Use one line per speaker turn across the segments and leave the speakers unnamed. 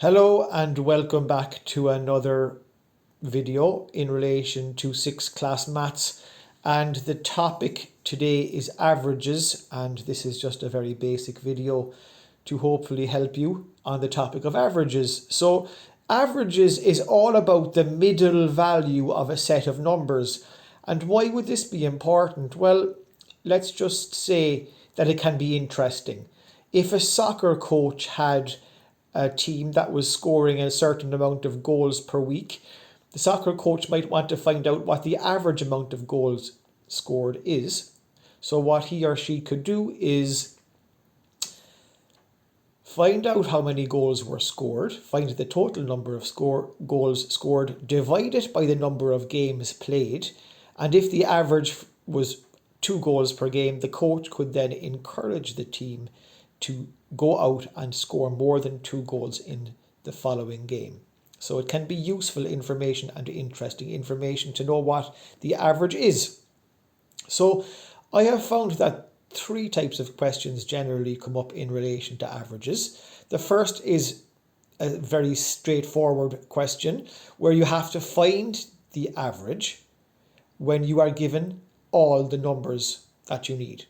Hello and welcome back to another video in relation to 6th class maths, and the topic today is averages, and this is just a very basic video to hopefully help you on the topic of averages. So averages is all about the middle value of a set of numbers. And why would this be important? Well, let's just say that it can be interesting. If a soccer coach had a team that was scoring a certain amount of goals per week, the soccer coach might want to find out what the average amount of goals scored is. So what he or she could do is find out how many goals were scored, find the total number of goals scored, divide it by the number of games played, and if the average was 2 goals per game, the coach could then encourage the team to go out and score more than 2 goals in the following game. So it can be useful information and interesting information to know what the average is. So I have found that 3 types of questions generally come up in relation to averages. The first is a very straightforward question where you have to find the average when you are given all the numbers that you need.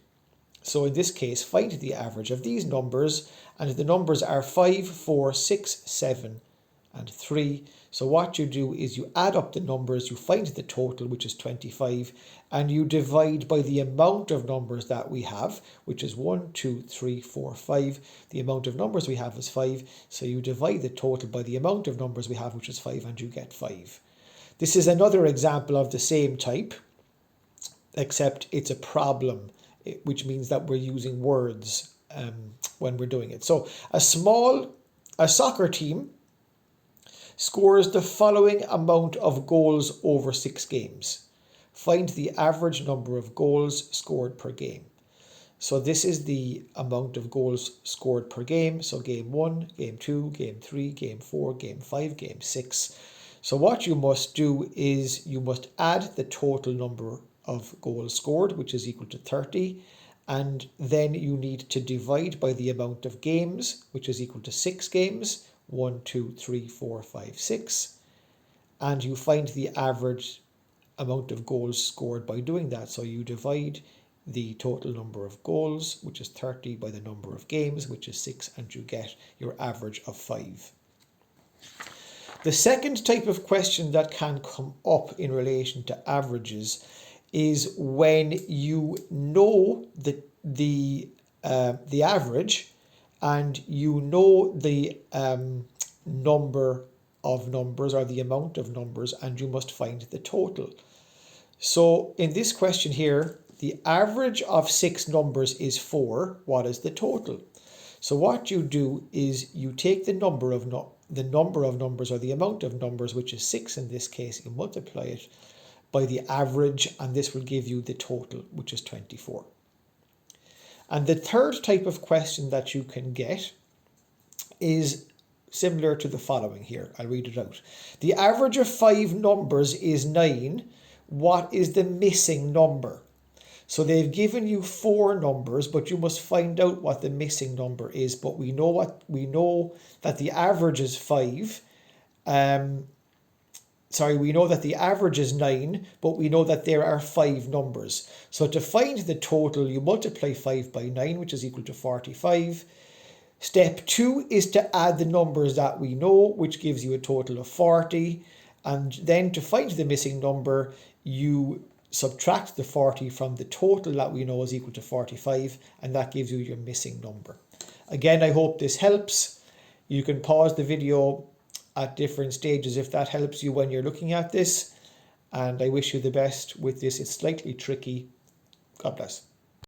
So in this case, find the average of these numbers, and the numbers are 5, 4, 6, 7 and 3. So what you do is you add up the numbers, you find the total, which is 25, and you divide by the amount of numbers that we have, which is 1, 2, 3, 4, 5. The amount of numbers we have is 5, so you divide the total by the amount of numbers we have, which is 5, and you get 5. This is another example of the same type, except it's a problem, which means that we're using words when we're doing it. So a soccer team scores the following amount of goals over 6 games. Find the average number of goals scored per game. So this is the amount of goals scored per game. So game 1, game 2, game 3, game 4, game 5, game 6. So what you must do is you must add the total number of goals scored, which is equal to 30, and then you need to divide by the amount of games, which is equal to 6 games, 1, 2, 3, 4, 5, 6, and you find the average amount of goals scored by doing that. So you divide the total number of goals, which is 30, by the number of games, which is 6, and you get your average of 5. The second type of question that can come up in relation to averages is when you know the average and you know the number of numbers or the amount of numbers, and you must find the total. So in this question here, the average of 6 numbers is 4. What is the total? So what you do is you take the number of numbers, or the amount of numbers, which is 6 in this case, you multiply it by the average, and this will give you the total, which is 24. And the third type of question that you can get is similar to the following here. I'll read it out. The average of 5 numbers is 9. What is the missing number? So they've given you 4 numbers, but you must find out what the missing number is. But we know that the average is 5. We know that the average is 9, but we know that there are 5 numbers. So to find the total, you multiply 5 by 9, which is equal to 45. Step 2 is to add the numbers that we know, which gives you a total of 40. And then to find the missing number, you subtract the 40 from the total that we know is equal to 45, and that gives you your missing number. Again, I hope this helps. You can pause the video at different stages if that helps you when you're looking at this, and I wish you the best with this. It's slightly tricky. God bless.